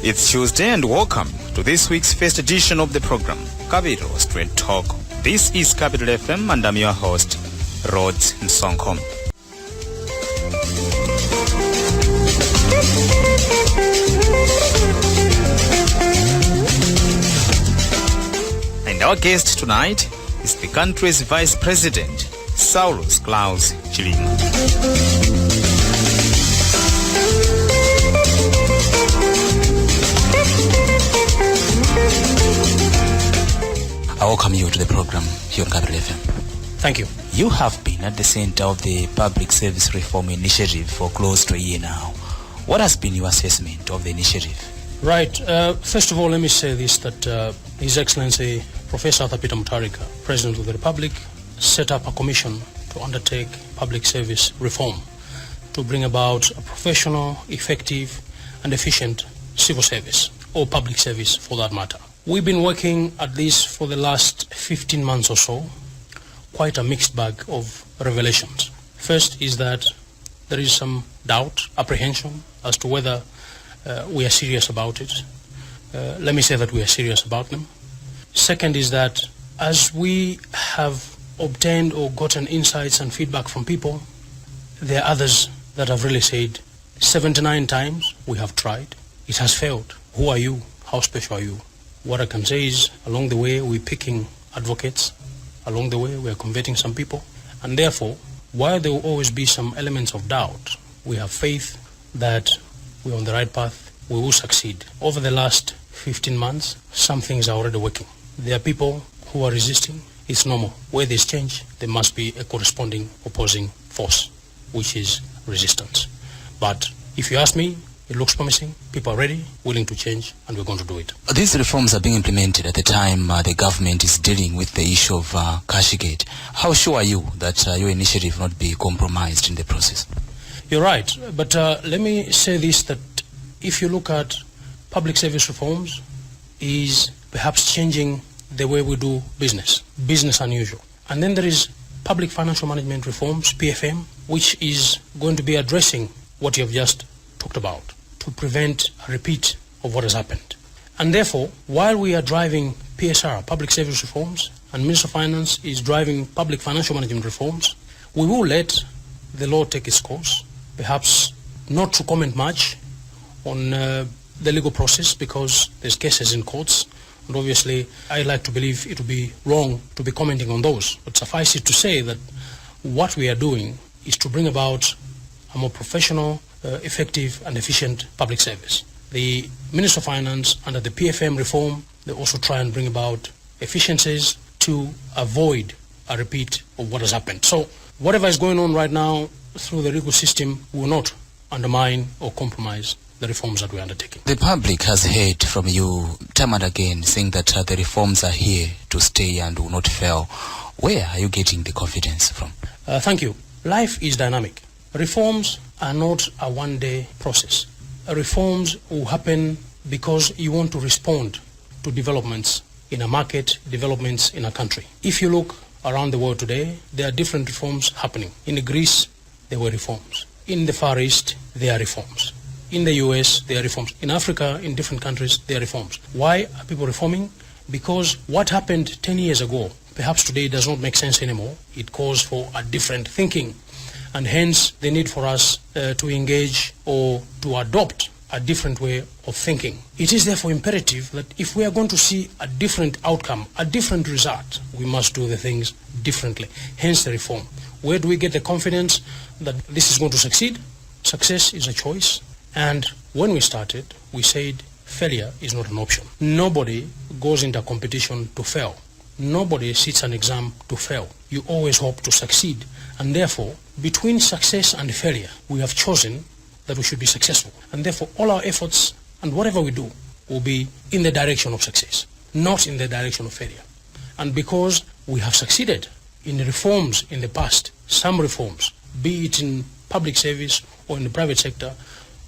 It's Tuesday and welcome to this week's first edition of the program, Capital Straight Talk. This is Capital FM and I'm your host, Rhodes Nsonko. And our guest tonight is the country's Vice President, Saulos Chilima. I welcome you to the program here on Capital FM. Thank you. You have been at the center of the Public Service Reform Initiative for close to a year now. What has been your assessment of the initiative? Right. First of all, let me say this, that His Excellency Professor Arthur Peter Mutharika, President of the Republic, set up a commission to undertake public service reform to bring about a professional, effective and efficient civil service, or public service for that matter. We've been working at this for the last 15 months or so, quite a mixed bag of revelations. First is that there is some doubt, apprehension as to whether we are serious about it. Let me say that we are serious about them. Second is that as we have obtained or gotten insights and feedback from people, there are others that have really said 79 times we have tried. It has failed. Who are you? How special are you? What I can say is, along the way, we're picking advocates. Along the way, we're converting some people. And therefore, while there will always be some elements of doubt, we have faith that we're on the right path. We will succeed. Over the last 15 months, some things are already working. There are people who are resisting. It's normal. Where there's change, there must be a corresponding opposing force, which is resistance. But if you ask me, it looks promising. People are ready, willing to change, and we're going to do it. These reforms are being implemented at the time the government is dealing with the issue of Cashgate. How sure are you that your initiative will not be compromised in the process? You're right, but let me say this, that if you look at public service reforms, is perhaps changing the way we do business unusual. And then there is public financial management reforms, PFM, which is going to be addressing what you have just talked about, to prevent a repeat of what has happened. And therefore, while we are driving PSR, public service reforms, and Minister of Finance is driving public financial management reforms, we will let the law take its course, perhaps not to comment much on the legal process because there's cases in courts, and obviously I like to believe it would be wrong to be commenting on those. But suffice it to say that what we are doing is to bring about a more professional, effective and efficient public service. The Minister of Finance, under the PFM reform, they also try and bring about efficiencies to avoid a repeat of what has happened. So whatever is going on right now through the legal system will not undermine or compromise the reforms that we're undertaking. The public has heard from you time and again saying that the reforms are here to stay and will not fail. Where are you getting the confidence from? Thank you. Life is dynamic. Reforms are not a one-day process. Reforms will happen because you want to respond to developments in a market, developments in a country. If you look around the world today, there are different reforms happening. In Greece, there were reforms. In the Far East, there are reforms. In the US, there are reforms. In Africa, in different countries, there are reforms. Why are people reforming? Because what happened 10 years ago, perhaps today does not make sense anymore. It calls for a different thinking. And hence the need for us to engage or to adopt a different way of thinking. It is therefore imperative that if we are going to see a different outcome, a different result, we must do the things differently. Hence the reform. Where do we get the confidence that this is going to succeed? Success is a choice. And when we started, we said failure is not an option. Nobody goes into a competition to fail. Nobody sits an exam to fail. You always hope to succeed. And therefore, between success and failure, we have chosen that we should be successful. And therefore, all our efforts and whatever we do will be in the direction of success, not in the direction of failure. And because we have succeeded in reforms in the past, some reforms, be it in public service or in the private sector,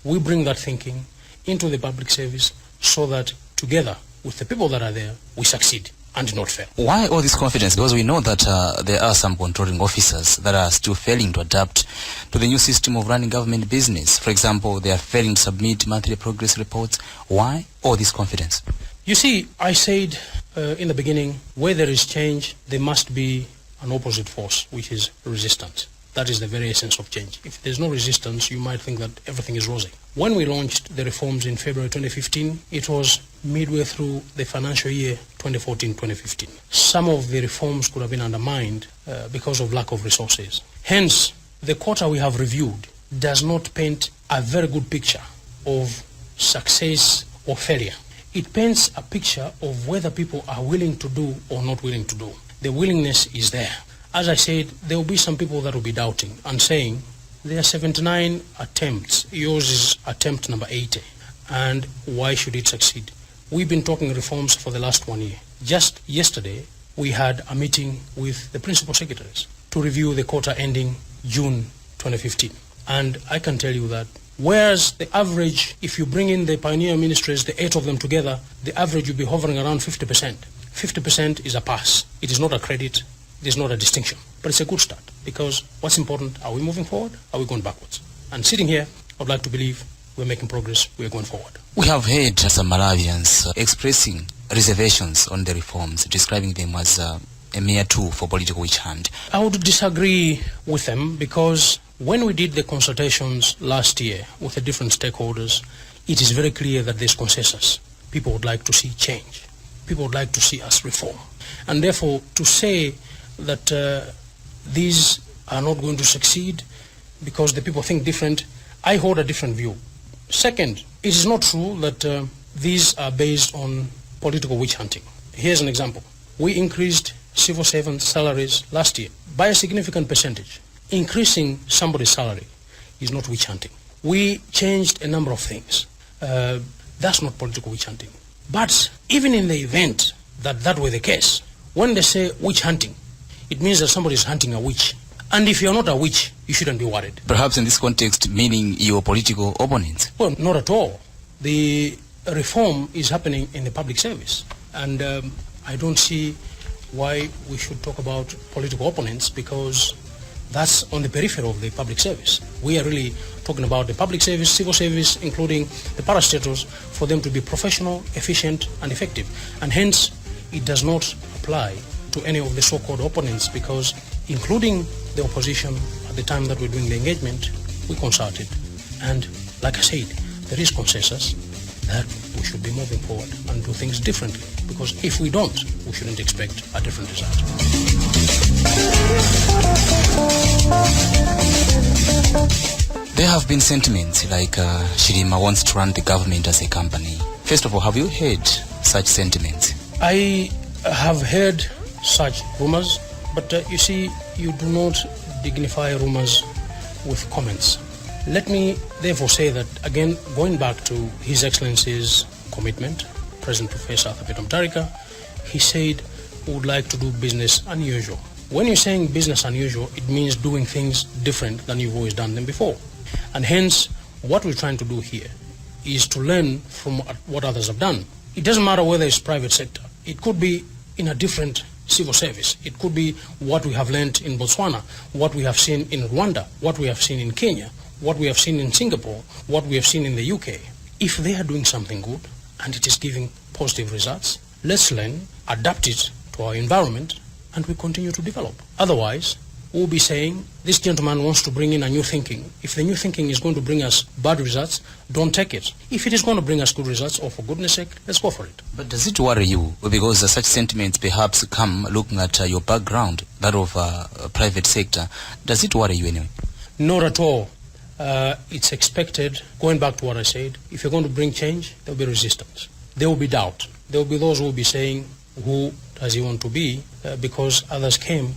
we bring that thinking into the public service so that together with the people that are there, we succeed. and not fail. Why all this confidence? Because we know that there are some controlling officers that are still failing to adapt to the new system of running government business. For example, they are failing to submit monthly progress reports. Why all this confidence? You see, I said in the beginning, where there is change, there must be an opposite force, which is resistance. That is the very essence of change. If there's no resistance, you might think that everything is rosy. When we launched the reforms in February 2015, it was midway through the financial year 2014-2015. Some of the reforms could have been undermined because of lack of resources. Hence, the quota we have reviewed does not paint a very good picture of success or failure. It paints a picture of whether people are willing to do or not willing to do. The willingness is there. As I said, there will be some people that will be doubting and saying, there are 79 attempts. Yours is attempt number 80. And why should it succeed? We've been talking reforms for the last 1 year. Just yesterday, we had a meeting with the principal secretaries to review the quota ending June 2015. And I can tell you that whereas the average, if you bring in the pioneer ministries, the 8 of them together, the average will be hovering around 50%. 50% is a pass. It is not a credit. It is not a distinction, but it's a good start, because what's important, are we moving forward? Are we going backwards? And sitting here, I'd like to believe we're making progress, we're going forward. We have heard some Malawians expressing reservations on the reforms, describing them as a mere tool for political witch hunt. I would disagree with them, because when we did the consultations last year with the different stakeholders, it is very clear that there's consensus. People would like to see change. People would like to see us reform. And therefore, to say that these are not going to succeed because the people think different, I hold a different view. Second, it is not true that these are based on political witch hunting. Here's an example. We increased civil servant salaries last year by a significant percentage. Increasing somebody's salary is not witch hunting. We changed a number of things. That's not political witch hunting. But even in the event that that were the case, when they say witch hunting, it means that somebody is hunting a witch. And if you're not a witch, you shouldn't be worried. Perhaps in this context, meaning your political opponents? Well, not at all. The reform is happening in the public service. And I don't see why we should talk about political opponents, because that's on the periphery of the public service. We are really talking about the public service, civil service, including the parastatals, for them to be professional, efficient, and effective. And hence, it does not apply to any of the so-called opponents, because including the opposition at the time that we're doing the engagement, we consulted. And like I said, there is consensus that we should be moving forward and do things differently, because if we don't, we shouldn't expect a different result. There have been sentiments like Chilima wants to run the government as a company. First of all, have you heard such sentiments? I have heard such rumors, but you see, you do not dignify rumors with comments. Let me therefore say that, again, going back to His Excellency's commitment, President Professor Peter Mutharika, he said we would like to do business unusual. When you're saying business unusual, it means doing things different than you've always done them before. And hence, what we're trying to do here is to learn from what others have done. It doesn't matter whether it's private sector. It could be in a different civil service. It could be what we have learned in Botswana, what we have seen in Rwanda, what we have seen in Kenya, what we have seen in Singapore, what we have seen in the UK. If they are doing something good and it is giving positive results, let's learn, adapt it to our environment, and we continue to develop. Otherwise, we'll be saying, this gentleman wants to bring in a new thinking. If the new thinking is going to bring us bad results, don't take it. If it is going to bring us good results, or for goodness sake, let's go for it. But does it worry you? Because such sentiments perhaps come looking at your background, that of private sector. Does it worry you anyway? Not at all. It's expected, going back to what I said, if you're going to bring change, there will be resistance. There will be doubt. There will be those who will be saying, who does he want to be? Because others came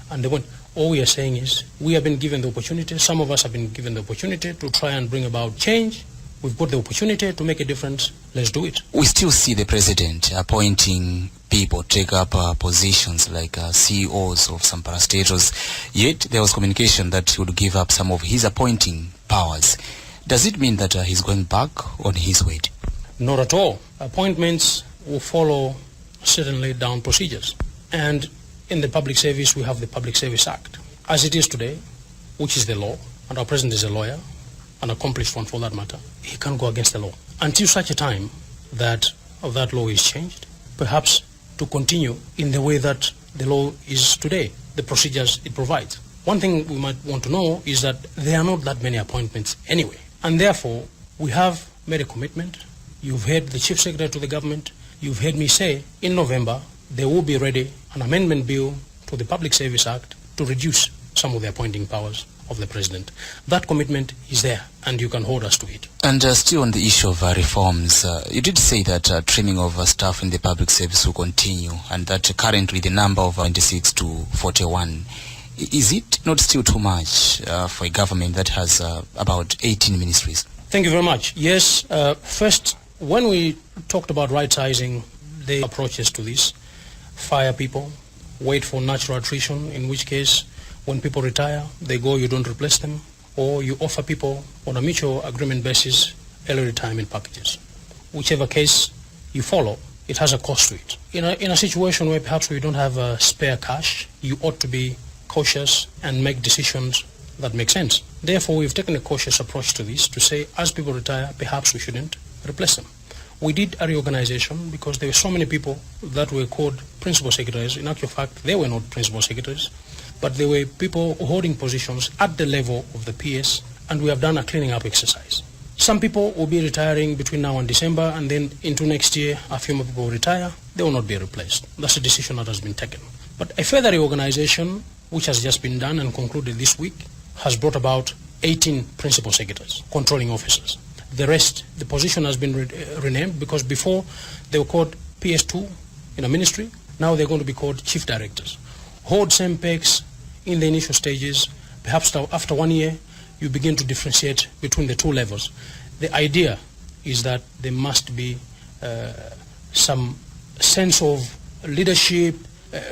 and they went. All we are saying is, we have been given the opportunity, some of us have been given the opportunity to try and bring about change. We've got the opportunity to make a difference. Let's do it. We still see the president appointing people take up positions like CEOs of some parastatals. Yet there was communication that he would give up some of his appointing powers. Does it mean that he's going back on his way? Not at all. Appointments will follow certain laid down procedures. And in the public service, we have the Public Service Act. As it is today, which is the law, and our president is a lawyer, an accomplished one for that matter, he can't go against the law. Until such a time that law is changed, perhaps to continue in the way that the law is today, the procedures it provides. One thing we might want to know is that there are not that many appointments anyway. And therefore, we have made a commitment. You've heard the Chief Secretary to the government. You've heard me say in November there will be ready an amendment bill to the Public Service Act to reduce some of the appointing powers of the President. That commitment is there, and you can hold us to it. And still on the issue of reforms, you did say that trimming of staff in the public service will continue, and that currently the number of 26 to 41. Is it not still too much for a government that has about 18 ministries? Thank you very much. Yes, first, when we talked about right-sizing the approaches to this, fire people, wait for natural attrition, in which case when people retire, they go, you don't replace them, or you offer people on a mutual agreement basis early retirement packages. Whichever case you follow, it has a cost to it. In a situation where perhaps we don't have spare cash, you ought to be cautious and make decisions that make sense. Therefore, we've taken a cautious approach to this to say, as people retire, perhaps we shouldn't replace them. We did a reorganization because there were so many people that were called principal secretaries. In actual fact, they were not principal secretaries, but they were people holding positions at the level of the PS, and we have done a cleaning up exercise. Some people will be retiring between now and December, and then into next year, a few more people will retire. They will not be replaced. That's a decision that has been taken. But a further reorganization, which has just been done and concluded this week, has brought about 18 principal secretaries, controlling officers. The rest, the position has been renamed because before they were called PS2 in a ministry. Now they're going to be called chief directors. Hold same pegs in the initial stages. Perhaps after 1 year, you begin to differentiate between the two levels. The idea is that there must be some sense of leadership,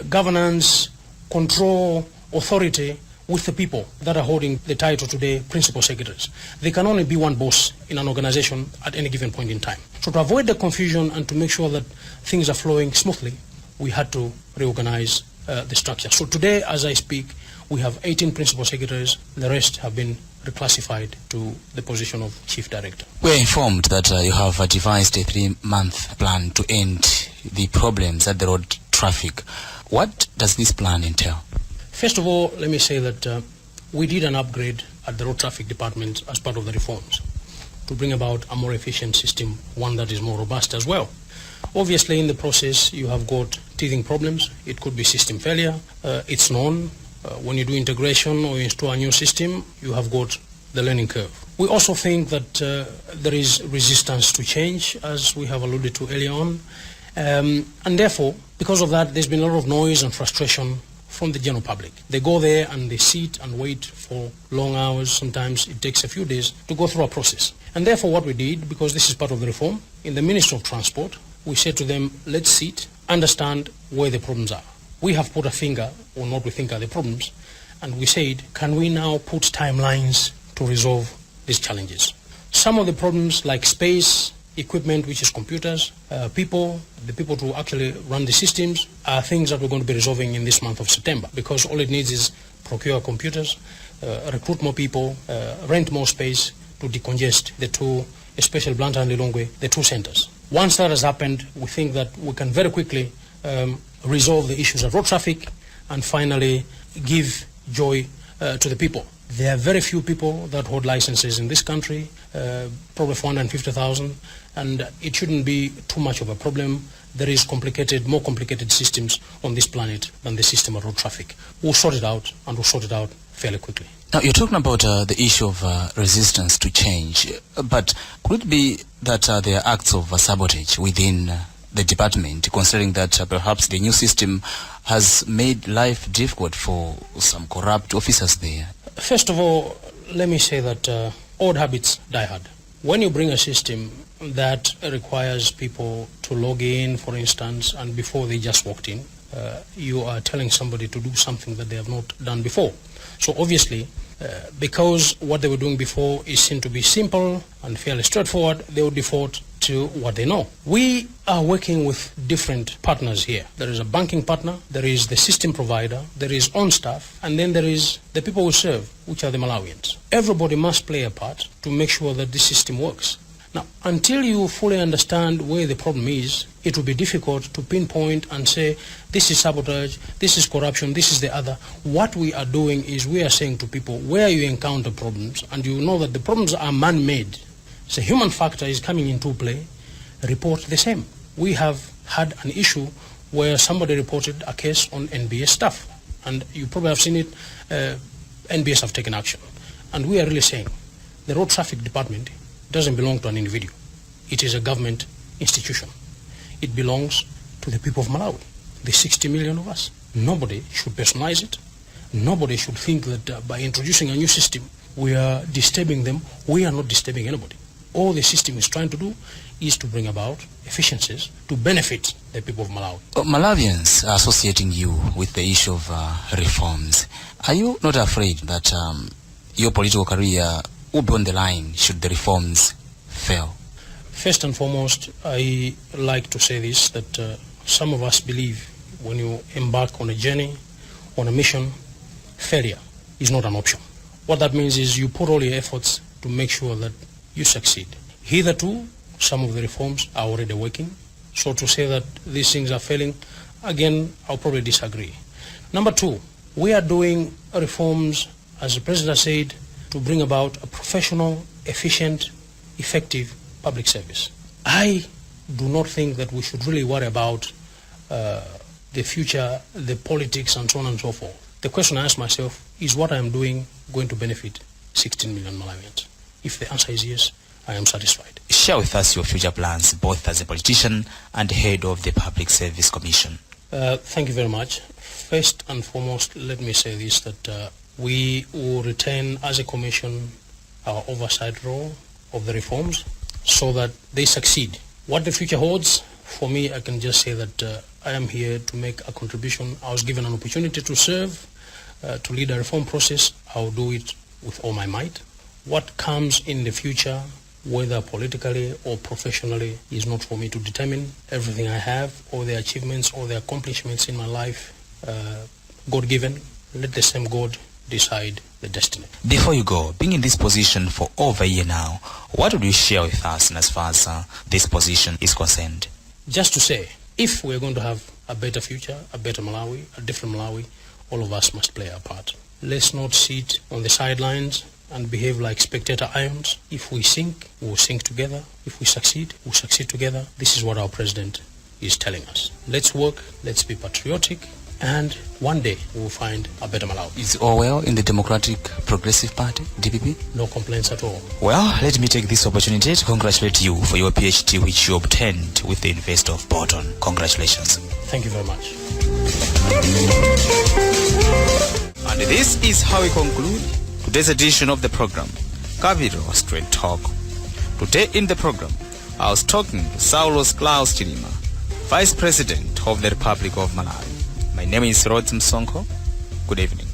governance, control, authority with the people that are holding the title today, principal secretaries. There can only be one boss in an organization at any given point in time. So to avoid the confusion and to make sure that things are flowing smoothly, we had to reorganize the structure. So today, as I speak, we have 18 principal secretaries. The rest have been reclassified to the position of chief director. We're informed that you have devised a 3-month plan to end the problems at the road traffic. What does this plan entail? First of all, let me say that we did an upgrade at the road traffic department as part of the reforms to bring about a more efficient system, one that is more robust as well. Obviously, in the process, you have got teething problems. It could be system failure. It's known. When you do integration or you install a new system, you have got the learning curve. We also think that there is resistance to change, as we have alluded to earlier on. And therefore, because of that, there's been a lot of noise and frustration from the general public. They go there and they sit and wait for long hours. Sometimes it takes a few days to go through a process. And therefore what we did, because this is part of the reform, in the Ministry of Transport, we said to them, let's sit, understand where the problems are. We have put a finger on what we think are the problems, and we said, can we now put timelines to resolve these challenges? Some of the problems like space, equipment, which is computers, people, the people to actually run the systems, are things that we're going to be resolving in this month of September, because all it needs is procure computers, recruit more people, rent more space to decongest the two, especially Blantyre and Lilongwe, the two centers. Once that has happened, we think that we can very quickly resolve the issues of road traffic and finally give joy to the people. There are very few people that hold licenses in this country, probably 450,000, and it shouldn't be too much of a problem. There is more complicated systems on this planet than the system of road traffic. We'll sort it out, and we'll sort it out fairly quickly. Now, you're talking about the issue of resistance to change, but could it be that there are acts of sabotage within the department, considering that perhaps the new system has made life difficult for some corrupt officers there? First of all, let me say that old habits die hard. When you bring a system that requires people to log in, for instance, and before they just walked in, you are telling somebody to do something that they have not done before. So obviously, because what they were doing before is seen to be simple and fairly straightforward, they would default to what they know. We are working with different partners here. There is a banking partner, there is the system provider, there is on staff, and then there is the people we serve, which are the Malawians. Everybody must play a part to make sure that this system works. Now, until you fully understand where the problem is, it will be difficult to pinpoint and say, this is sabotage, this is corruption, this is the other. What we are doing is we are saying to people, where you encounter problems, and you know that the problems are man-made, so human factor is coming into play, report the same. We have had an issue where somebody reported a case on NBS staff, and you probably have seen it, NBS have taken action. And we are really saying, the road traffic department doesn't belong to an individual. It is a government institution. It belongs to the people of Malawi, the 60 million of us. Nobody should personalize it. Nobody should think that by introducing a new system, we are disturbing them. We are not disturbing anybody. All the system is trying to do is to bring about efficiencies to benefit the people of Malawi. Malawians are associating you with the issue of reforms. Are you not afraid that your political career will be on the line should the reforms fail? First and foremost, I like to say this, that some of us believe when you embark on a journey, on a mission, failure is not an option. What that means is you put all your efforts to make sure that you succeed. Hitherto, some of the reforms are already working. So to say that these things are failing, again, I'll probably disagree. Number two, we are doing reforms, as the President said, to bring about a professional, efficient, effective public service. I do not think that we should really worry about the future, the politics, and so on and so forth. The question I ask myself is, what I am doing going to benefit 16 million Malawians? If the answer is yes, I am satisfied. Share with us your future plans, both as a politician and head of the Public Service Commission. Thank you very much. First and foremost, let me say this, that we will retain as a commission our oversight role of the reforms so that they succeed. What the future holds, for me, I can just say that I am here to make a contribution. I was given an opportunity to serve, to lead a reform process. I will do it with all my might. What comes in the future, whether politically or professionally, is not for me to determine. Everything I have, all the achievements, all the accomplishments in my life, God-given. Let the same God decide the destiny. Before you go, being in this position for over a year now, what would you share with us as far as this position is concerned? Just to say, if we're going to have a better future, a better Malawi, a different Malawi, all of us must play our part. Let's not sit on the sidelines and behave like spectator ions. If we sink, we'll sink together. If we succeed, we'll succeed together. This is what our president is telling us. Let's work, let's be patriotic, and one day we'll find a better Malawi. Is all well in the Democratic Progressive Party, DPP? No complaints at all. Well, let me take this opportunity to congratulate you for your PhD which you obtained with the University of Bolton. Congratulations. Thank you very much. And this is how we conclude today's edition of the program, Kabiro Straight Talk. Today in the program, I was talking to Saulos Chilima, Vice President of the Republic of Malawi. My name is Nkhani. Good evening.